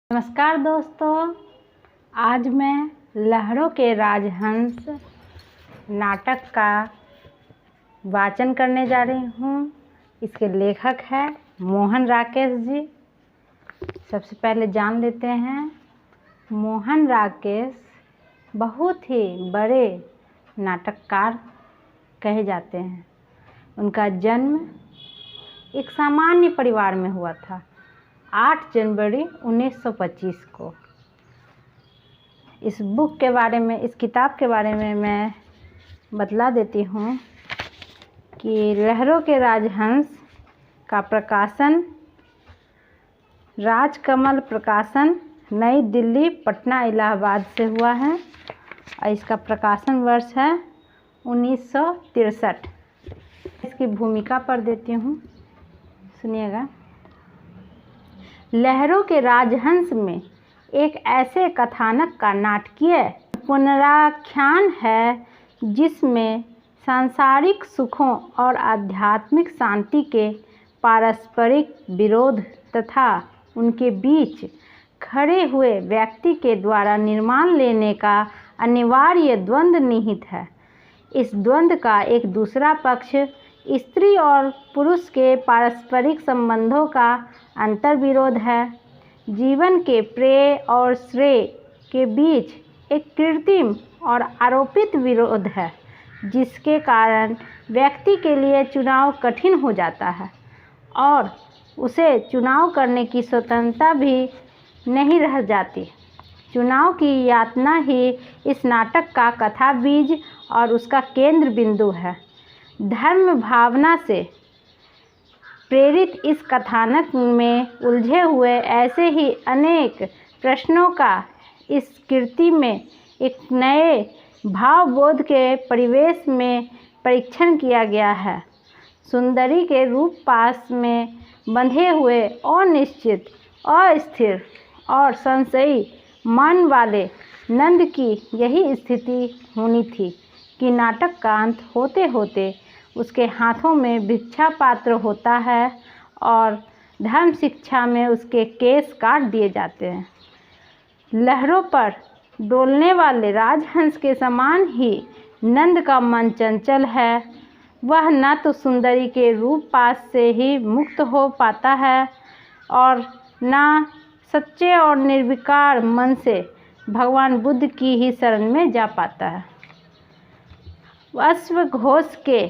नमस्कार दोस्तों, आज मैं लहरों के राजहंस नाटक का वाचन करने जा रही हूँ। इसके लेखक हैं मोहन राकेश जी। सबसे पहले जान लेते हैं, मोहन राकेश बहुत ही बड़े नाटककार कहे जाते हैं। उनका जन्म एक सामान्य परिवार में हुआ था 8 जनवरी 1925 को। इस बुक के बारे में, इस किताब के बारे में मैं बतला देती हूँ कि लहरों के राजहंस का प्रकाशन राजकमल प्रकाशन नई दिल्ली, पटना, इलाहाबाद से हुआ है और इसका प्रकाशन वर्ष है 1963। इसकी भूमिका पर देती हूँ, सुनिएगा। लहरों के राजहंस में एक ऐसे कथानक का नाटकीय पुनराख्यान है जिसमें सांसारिक सुखों और आध्यात्मिक शांति के पारस्परिक विरोध तथा उनके बीच खड़े हुए व्यक्ति के द्वारा निर्माण लेने का अनिवार्य द्वंद्व निहित है। इस द्वंद्व का एक दूसरा पक्ष स्त्री और पुरुष के पारस्परिक संबंधों का अंतर्विरोध है। जीवन के प्रेय और श्रेय के बीच एक कृत्रिम और आरोपित विरोध है, जिसके कारण व्यक्ति के लिए चुनाव कठिन हो जाता है और उसे चुनाव करने की स्वतंत्रता भी नहीं रह जाती। चुनाव की यातना ही इस नाटक का कथा बीज और उसका केंद्र बिंदु है। धर्म भावना से प्रेरित इस कथानक में उलझे हुए ऐसे ही अनेक प्रश्नों का इस कृति में एक नए भावबोध के परिवेश में परीक्षण किया गया है। सुंदरी के रूप पास में बंधे हुए अनिश्चित, अस्थिर और संशयी मन वाले नंद की यही स्थिति होनी थी कि नाटक का अंत होते होते उसके हाथों में भिक्षा पात्र होता है और धर्म शिक्षा में उसके केस काट दिए जाते हैं। लहरों पर डोलने वाले राजहंस के समान ही नंद का मन चंचल है। वह न तो सुंदरी के रूप पास से ही मुक्त हो पाता है और न सच्चे और निर्विकार मन से भगवान बुद्ध की ही शरण में जा पाता है। अश्वघोष के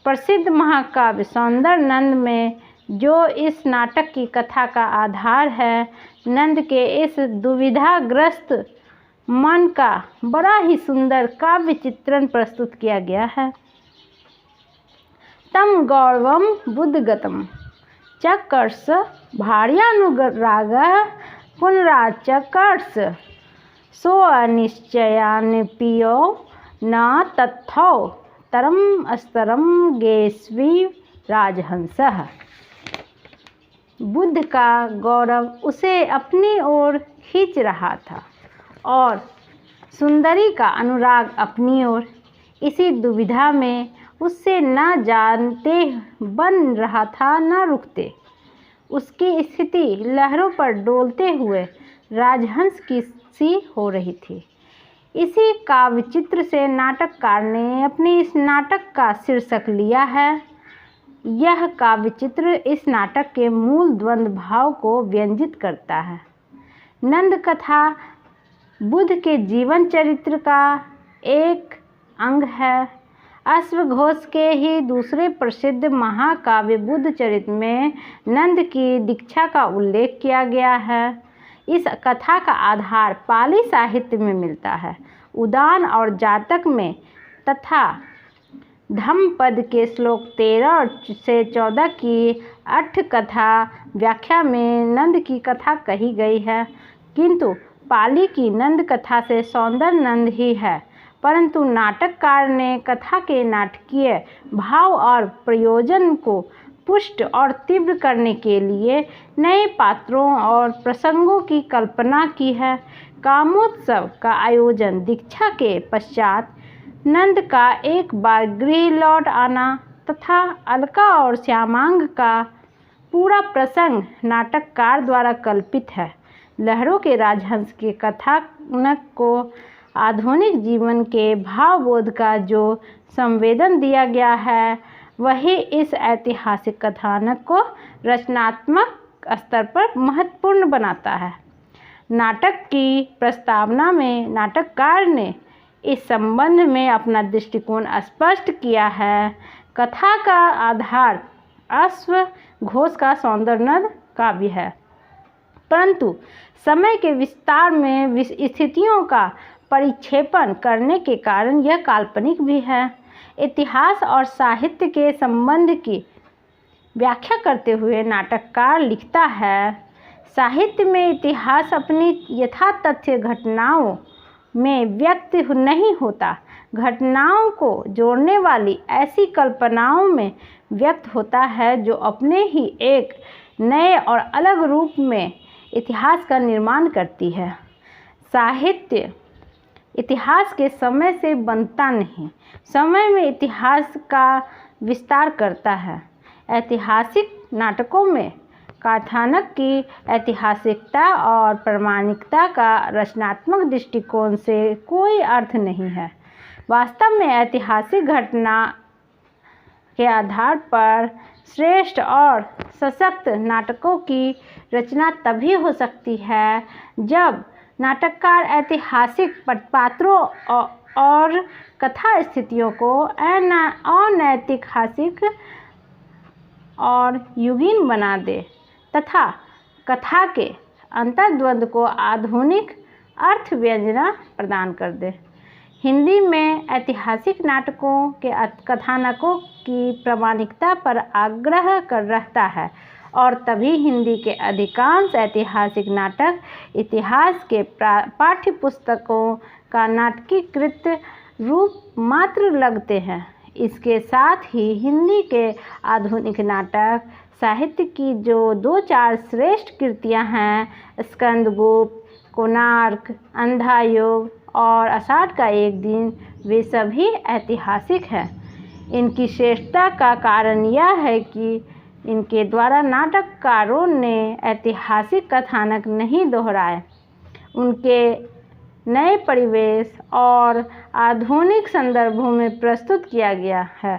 प्रसिद्ध महाकाव्य सौंदर्य नंद में, जो इस नाटक की कथा का आधार है, नंद के इस दुविधाग्रस्त मन का बड़ा ही सुंदर काव्य चित्रण प्रस्तुत किया गया है। तम गौरवम बुद्धगतम चकर्ष भार्यानुराग पुनराचकर्ष सो अनिश्चयान्पियो न तथौ तरम स्तरम गेस्वी राजहंसः। बुद्ध का गौरव उसे अपनी ओर खींच रहा था और सुंदरी का अनुराग अपनी ओर। इसी दुविधा में उससे न जानते बन रहा था न रुकते। उसकी स्थिति लहरों पर डोलते हुए राजहंस की सी हो रही थी। इसी काव्य चित्र से नाटककार ने अपने इस नाटक का शीर्षक लिया है। यह काव्य चित्र इस नाटक के मूल द्वंद्व भाव को व्यंजित करता है। नंद कथा बुद्ध के जीवन चरित्र का एक अंग है। अश्वघोष के ही दूसरे प्रसिद्ध महाकाव्य बुद्ध चरित्र में नंद की दीक्षा का उल्लेख किया गया है। इस कथा का आधार पाली साहित्य में मिलता है। उदान और जातक में तथा धम्मपद के श्लोक 13 से 14 की अट्ठ कथा व्याख्या में नंद की कथा कही गई है, किंतु पाली की नंद कथा से सौंदर्य नंद ही है। परंतु नाटककार ने कथा के नाटकीय भाव और प्रयोजन को पुष्ट और तीव्र करने के लिए नए पात्रों और प्रसंगों की कल्पना की है। कामोत्सव का आयोजन, दीक्षा के पश्चात नंद का एक बार गृह लौट आना तथा अलका और श्यामांग का पूरा प्रसंग नाटककार द्वारा कल्पित है। लहरों के राजहंस के कथानक को आधुनिक जीवन के भावबोध का जो संवेदन दिया गया है, वही इस ऐतिहासिक कथानक को रचनात्मक स्तर पर महत्वपूर्ण बनाता है। नाटक की प्रस्तावना में नाटककार ने इस संबंध में अपना दृष्टिकोण स्पष्ट किया है। कथा का आधार अश्व घोष का सौंदर्यनद काव्य है, परंतु समय के विस्तार में स्थितियों का परिक्षेपण करने के कारण यह काल्पनिक भी है। इतिहास और साहित्य के संबंध की व्याख्या करते हुए नाटककार लिखता है, साहित्य में इतिहास अपनी यथातथ्य घटनाओं में व्यक्त नहीं होता, घटनाओं को जोड़ने वाली ऐसी कल्पनाओं में व्यक्त होता है जो अपने ही एक नए और अलग रूप में इतिहास का निर्माण करती है। साहित्य इतिहास के समय से बनता नहीं, समय में इतिहास का विस्तार करता है। ऐतिहासिक नाटकों में कथानक की ऐतिहासिकता और प्रामाणिकता का रचनात्मक दृष्टिकोण से कोई अर्थ नहीं है। वास्तव में ऐतिहासिक घटना के आधार पर श्रेष्ठ और सशक्त नाटकों की रचना तभी हो सकती है जब नाटककार ऐतिहासिक पात्रों और कथा स्थितियों को अनैतिहासिक और युगीन बना दे तथा कथा के अंतर्द्वंद को आधुनिक अर्थ व्यंजना प्रदान कर दे। हिंदी में ऐतिहासिक नाटकों के कथानकों की प्रामाणिकता पर आग्रह कर रहता है और तभी हिंदी के अधिकांश ऐतिहासिक नाटक इतिहास के पाठ्य पुस्तकों का नाटकीकृत रूप मात्र लगते हैं। इसके साथ ही हिंदी के आधुनिक नाटक साहित्य की जो दो चार श्रेष्ठ कृतियां हैं, स्कंदगुप्त, कोणार्क, अंधा युग और आषाढ़ का एक दिन, वे सभी ऐतिहासिक हैं। इनकी श्रेष्ठता का कारण यह है कि इनके द्वारा नाटककारों ने ऐतिहासिक कथानक नहीं दोहराए, उनके नए परिवेश और आधुनिक संदर्भों में प्रस्तुत किया गया है।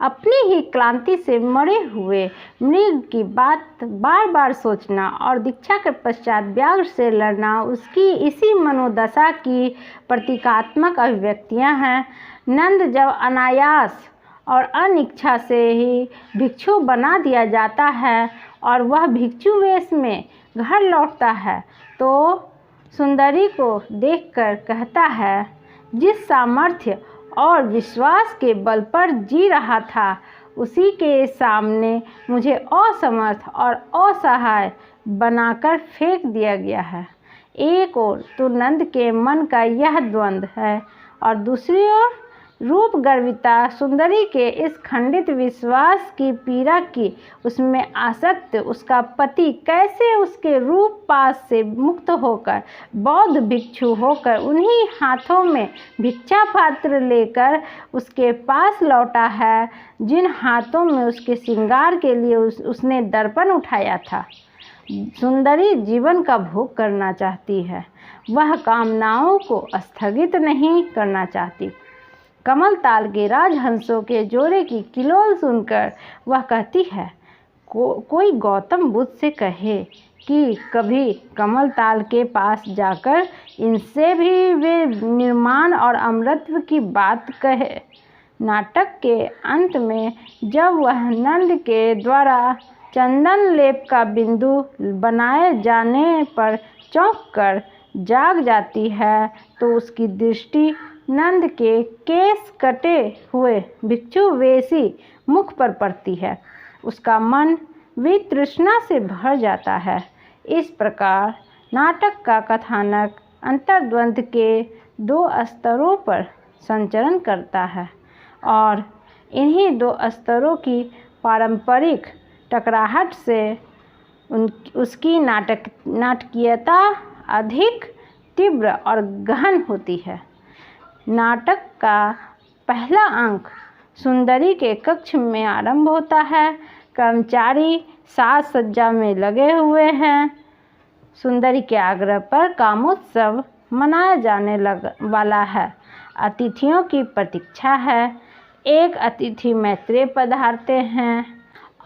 अपनी ही क्लांति से मरे हुए मृग की बात बार बार सोचना और दीक्षा के पश्चात व्याघ्र से लड़ना उसकी इसी मनोदशा की प्रतीकात्मक अभिव्यक्तियां हैं। नंद जब अनायास और अनिच्छा से ही भिक्षु बना दिया जाता है और वह भिक्षु वेश में घर लौटता है तो सुंदरी को देखकर कहता है, जिस सामर्थ्य और विश्वास के बल पर जी रहा था उसी के सामने मुझे असमर्थ और असहाय बनाकर फेंक दिया गया है। एक ओर तो नंद के मन का यह द्वंद्व है और दूसरी ओर रूप गर्विता सुंदरी के इस खंडित विश्वास की पीड़ा की उसमें आसक्त उसका पति कैसे उसके रूप पास से मुक्त होकर बौद्ध भिक्षु होकर उन्हीं हाथों में भिक्षा पात्र लेकर उसके पास लौटा है जिन हाथों में उसके श्रृंगार के लिए उसने दर्पण उठाया था। सुंदरी जीवन का भोग करना चाहती है, वह कामनाओं को स्थगित नहीं करना चाहती। कमल ताल के राजहंसों के जोड़े की किलोल सुनकर वह कहती है, कोई गौतम बुद्ध से कहे कि कभी कमल ताल के पास जाकर इनसे भी वे निर्माण और अमरत्व की बात कहे। नाटक के अंत में जब वह नंद के द्वारा चंदन लेप का बिंदु बनाए जाने पर चौंक कर जाग जाती है तो उसकी दृष्टि नंद के केस कटे हुए भिक्षु वेशी मुख पर पड़ती है। उसका मन वितृष्णा से भर जाता है। इस प्रकार नाटक का कथानक अंतर्द्वंद के दो स्तरों पर संचरण करता है और इन्हीं दो स्तरों की पारंपरिक टकराहट से उसकी नाटकीयता अधिक तीव्र और गहन होती है। नाटक का पहला अंक सुंदरी के कक्ष में आरंभ होता है। कर्मचारी साज सज्जा में लगे हुए हैं। सुंदरी के आग्रह पर कामोत्सव मनाया जाने वाला है। अतिथियों की प्रतीक्षा है। एक अतिथि मैत्रेय पधारते हैं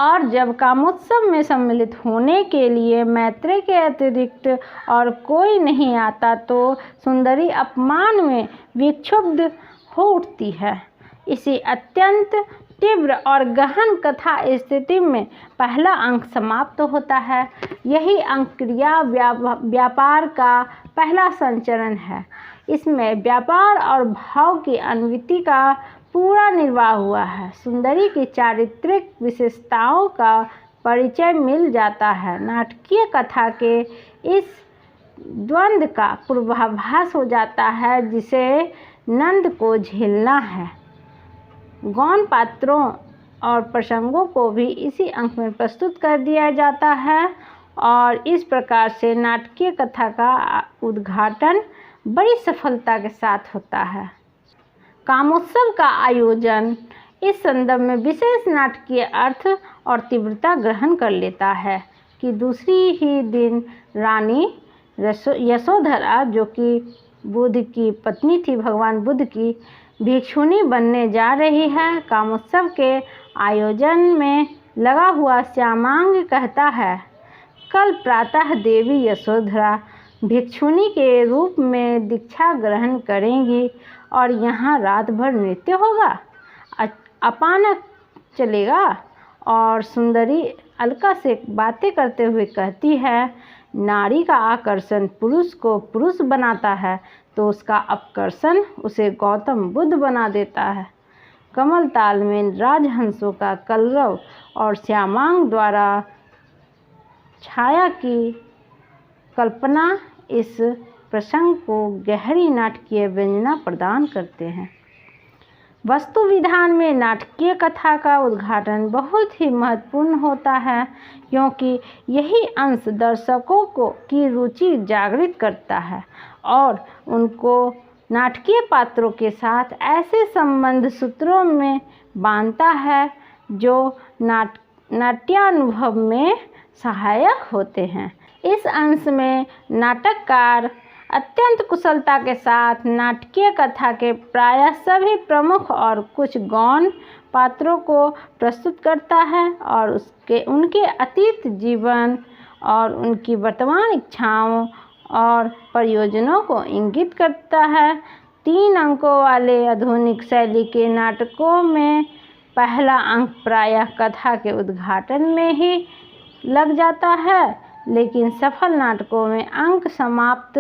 और जब कामोत्सव में सम्मिलित होने के लिए मैत्रेय के अतिरिक्त और कोई नहीं आता तो सुंदरी अपमान में विक्षुब्ध हो उठती है। इसी अत्यंत तीव्र और गहन कथा स्थिति में पहला अंक समाप्त होता है। यही अंक क्रिया व्यापार का पहला संचरण है। इसमें व्यापार और भाव की अनुवृत्ति का पूरा निर्वाह हुआ है। सुंदरी की चारित्रिक विशेषताओं का परिचय मिल जाता है। नाटकीय कथा के इस द्वंद्व का पूर्वाभास हो जाता है जिसे नंद को झेलना है। गौण पात्रों और प्रसंगों को भी इसी अंक में प्रस्तुत कर दिया जाता है और इस प्रकार से नाटकीय कथा का उद्घाटन बड़ी सफलता के साथ होता है। कामोत्सव का आयोजन इस संदर्भ में विशेष नाटकीय अर्थ और तीव्रता ग्रहण कर लेता है कि दूसरी ही दिन रानी यशोधरा, जो कि बुद्ध की पत्नी थी, भगवान बुद्ध की भिक्षुणी बनने जा रही है। कामोत्सव के आयोजन में लगा हुआ श्यामांग कहता है, कल प्रातः देवी यशोधरा भिक्षुणी के रूप में दीक्षा ग्रहण करेंगी और यहाँ रात भर नृत्य होगा, अपानक चलेगा। और सुंदरी अलका से बातें करते हुए कहती है, नारी का आकर्षण पुरुष को पुरुष बनाता है तो उसका अपकर्षण उसे गौतम बुद्ध बना देता है। कमल ताल में राजहंसों का कलरव और श्यामांग द्वारा छाया की कल्पना इस प्रसंग को गहरी नाटकीय व्यंजना प्रदान करते हैं। वस्तु विधान में नाटकीय कथा का उद्घाटन बहुत ही महत्वपूर्ण होता है क्योंकि यही अंश दर्शकों की रुचि जागृत करता है और उनको नाटकीय पात्रों के साथ ऐसे संबंध सूत्रों में बांधता है जो नाट्यानुभव में सहायक होते हैं। इस अंश में नाटककार अत्यंत कुशलता के साथ नाटकीय कथा के प्रायः सभी प्रमुख और कुछ गौण पात्रों को प्रस्तुत करता है और उनके अतीत जीवन और उनकी वर्तमान इच्छाओं और प्रयोजनों को इंगित करता है। 3 अंकों वाले आधुनिक शैली के नाटकों में पहला अंक प्रायः कथा के उद्घाटन में ही लग जाता है, लेकिन सफल नाटकों में अंक समाप्त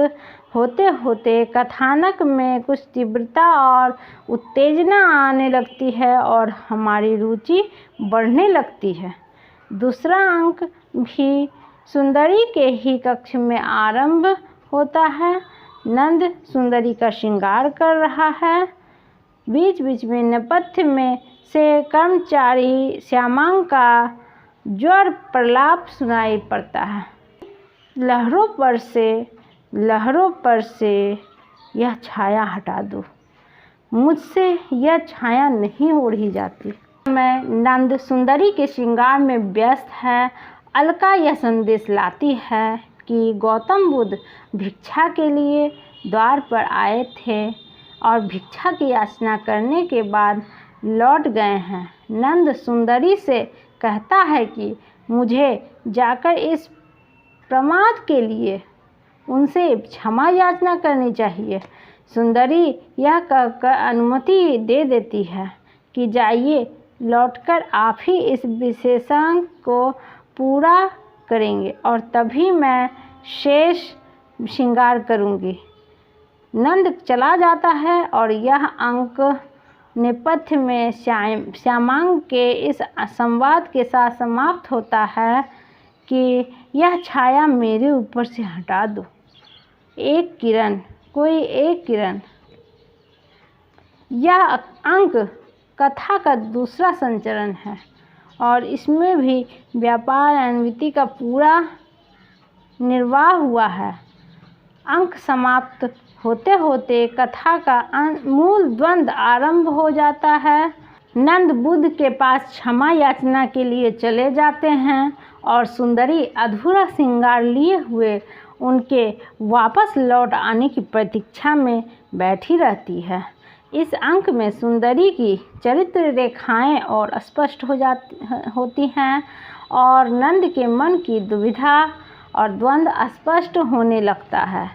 होते होते कथानक में कुछ तीव्रता और उत्तेजना आने लगती है और हमारी रुचि बढ़ने लगती है। दूसरा अंक भी सुंदरी के ही कक्ष में आरंभ होता है। नंद सुंदरी का श्रृंगार कर रहा है। बीच बीच में नेपथ्य में से कर्मचारी श्यामांग का ज्वर प्रलाप सुनाई पड़ता है। लहरों पर से यह छाया हटा दो, मुझसे यह छाया नहीं ओढ़ी जाती। मैं नंद सुंदरी के श्रृंगार में व्यस्त है। अलका यह संदेश लाती है कि गौतम बुद्ध भिक्षा के लिए द्वार पर आए थे और भिक्षा की याचना करने के बाद लौट गए हैं। नंद सुंदरी से कहता है कि मुझे जाकर इस प्रमाद के लिए उनसे क्षमा याचना करनी चाहिए। सुंदरी यह कहकर अनुमति दे देती है कि जाइए, लौटकर आप ही इस विशेषांक को पूरा करेंगे और तभी मैं शेष श्रृंगार करूंगी। नंद चला जाता है और यह अंक नेपथ्य में श्यामांग के इस संवाद के साथ समाप्त होता है कि यह छाया मेरे ऊपर से हटा दो, एक किरण, कोई एक किरण। यह अंक कथा का दूसरा संचरण है और इसमें भी व्यापार अनुवृत्ति का पूरा निर्वाह हुआ है। अंक समाप्त होते होते कथा का मूल द्वंद्व आरंभ हो जाता है। नंद बुद्ध के पास क्षमा याचना के लिए चले जाते हैं और सुंदरी अधूरा श्रृंगार लिए हुए उनके वापस लौट आने की प्रतीक्षा में बैठी रहती है। इस अंक में सुंदरी की चरित्र रेखाएं और स्पष्ट होती हैं और नंद के मन की दुविधा और द्वंद्व स्पष्ट होने लगता है।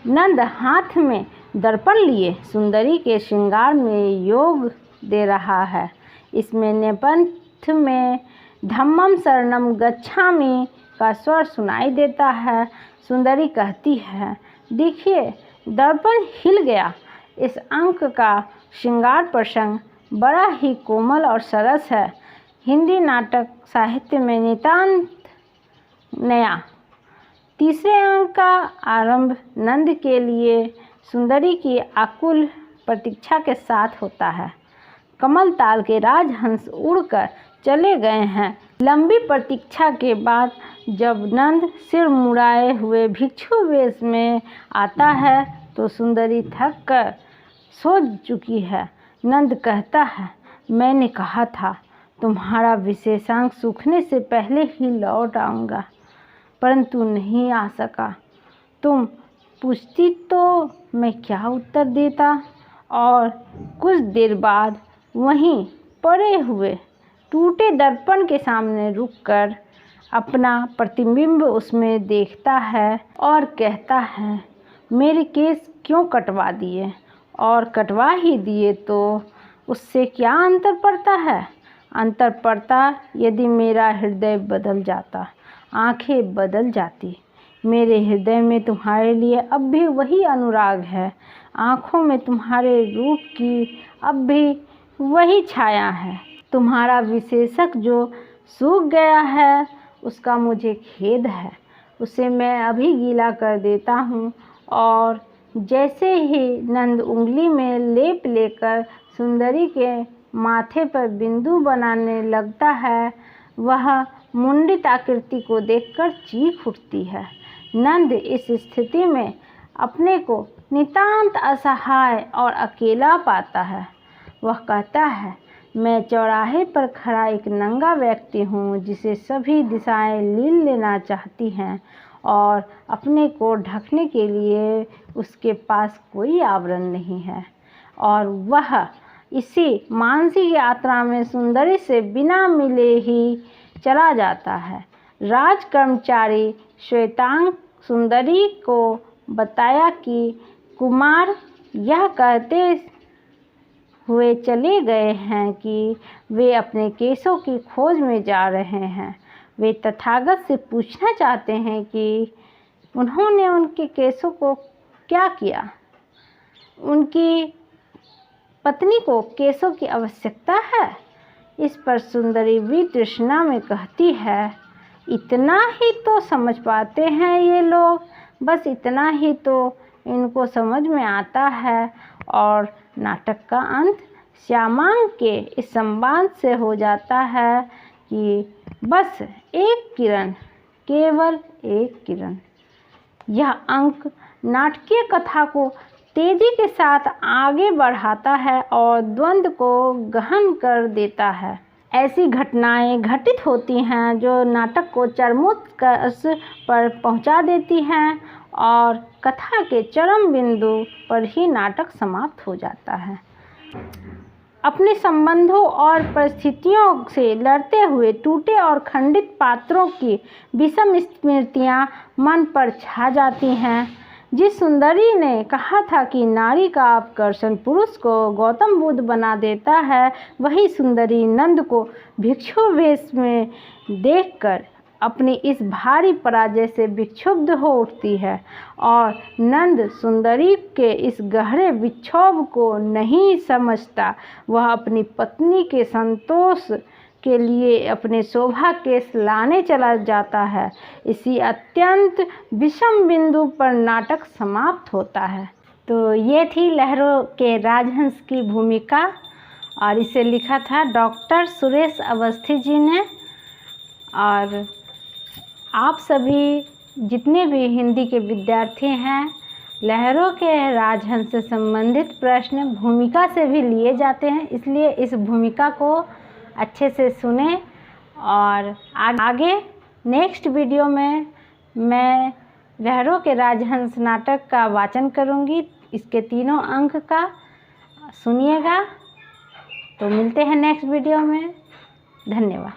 नंद हाथ में दर्पण लिए सुंदरी के श्रृंगार में योग दे रहा है। इसमें नेपथ्य में धम्मम शरणम गच्छामि का स्वर सुनाई देता है। सुंदरी कहती है, देखिए दर्पण हिल गया। इस अंक का श्रृंगार प्रसंग बड़ा ही कोमल और सरस है। हिंदी नाटक साहित्य में नितांत नया। तीसरे अंक का आरंभ नंद के लिए सुंदरी की आकुल प्रतीक्षा के साथ होता है। कमल ताल के राजहंस उड़कर चले गए हैं। लंबी प्रतीक्षा के बाद जब नंद सिर मुड़ाए हुए भिक्षु वेश में आता है तो सुंदरी थक कर सो चुकी है। नंद कहता है, मैंने कहा था तुम्हारा विशेषांक सूखने से पहले ही लौट आऊँगा, परंतु नहीं आ सका। तुम पूछती तो मैं क्या उत्तर देता। और कुछ देर बाद वहीं पड़े हुए टूटे दर्पण के सामने रुककर अपना प्रतिबिंब उसमें देखता है और कहता है, मेरे केस क्यों कटवा दिए? और कटवा ही दिए तो उससे क्या अंतर पड़ता है? अंतर पड़ता यदि मेरा हृदय बदल जाता, आंखें बदल जाती। मेरे हृदय में तुम्हारे लिए अब भी वही अनुराग है, आँखों में तुम्हारे रूप की अब भी वही छाया है। तुम्हारा विशेषक जो सूख गया है उसका मुझे खेद है, उसे मैं अभी गीला कर देता हूँ। और जैसे ही नंद उंगली में लेप लेकर सुंदरी के माथे पर बिंदु बनाने लगता है, वह मुंडित आकृति को देखकर चीख उठती है। नंद इस स्थिति में अपने को नितांत असहाय और अकेला पाता है। वह कहता है, मैं चौराहे पर खड़ा एक नंगा व्यक्ति हूँ जिसे सभी दिशाएं लील लेना चाहती हैं और अपने को ढकने के लिए उसके पास कोई आवरण नहीं है। और वह इसी मानसिक यात्रा में सुंदरी से बिना मिले ही चला जाता है। राज कर्मचारी श्वेतांग सुंदरी को बताया कि कुमार यह कहते हुए चले गए हैं कि वे अपने केसों की खोज में जा रहे हैं। वे तथागत से पूछना चाहते हैं कि उन्होंने उनके केसों को क्या किया। उनकी पत्नी को केसों की आवश्यकता है। इस पर सुंदरी वितृष्णा में कहती है, इतना ही तो समझ पाते हैं ये लोग, बस इतना ही तो इनको समझ में आता है। और नाटक का अंत श्यामांग के इस संवाद से हो जाता है कि बस एक किरण, केवल एक किरण। यह अंक नाटकीय कथा को तेजी के साथ आगे बढ़ाता है और द्वंद्व को गहन कर देता है। ऐसी घटनाएं घटित होती हैं जो नाटक को चरमोत्कर्ष पर पहुंचा देती हैं और कथा के चरम बिंदु पर ही नाटक समाप्त हो जाता है। अपने संबंधों और परिस्थितियों से लड़ते हुए टूटे और खंडित पात्रों की विषम स्मृतियाँ मन पर छा जाती हैं। जिस सुंदरी ने कहा था कि नारी का आकर्षण पुरुष को गौतम बुद्ध बना देता है, वही सुंदरी नंद को भिक्षु वेश में देखकर अपनी इस भारी पराजय से विक्षुब्ध हो उठती है और नंद सुंदरी के इस गहरे विक्षोभ को नहीं समझता। वह अपनी पत्नी के संतोष के लिए अपने शोभा केस लाने चला जाता है। इसी अत्यंत विषम बिंदु पर नाटक समाप्त होता है। तो ये थी लहरों के राजहंस की भूमिका और इसे लिखा था डॉक्टर सुरेश अवस्थी जी ने। और आप सभी जितने भी हिंदी के विद्यार्थी हैं, लहरों के राजहंस से संबंधित प्रश्न भूमिका से भी लिए जाते हैं, इसलिए इस भूमिका को अच्छे से सुने। और आगे नेक्स्ट वीडियो में मैं लहरों के राजहंस नाटक का वाचन करूँगी, इसके तीनों अंक का सुनिएगा। तो मिलते हैं नेक्स्ट वीडियो में। धन्यवाद।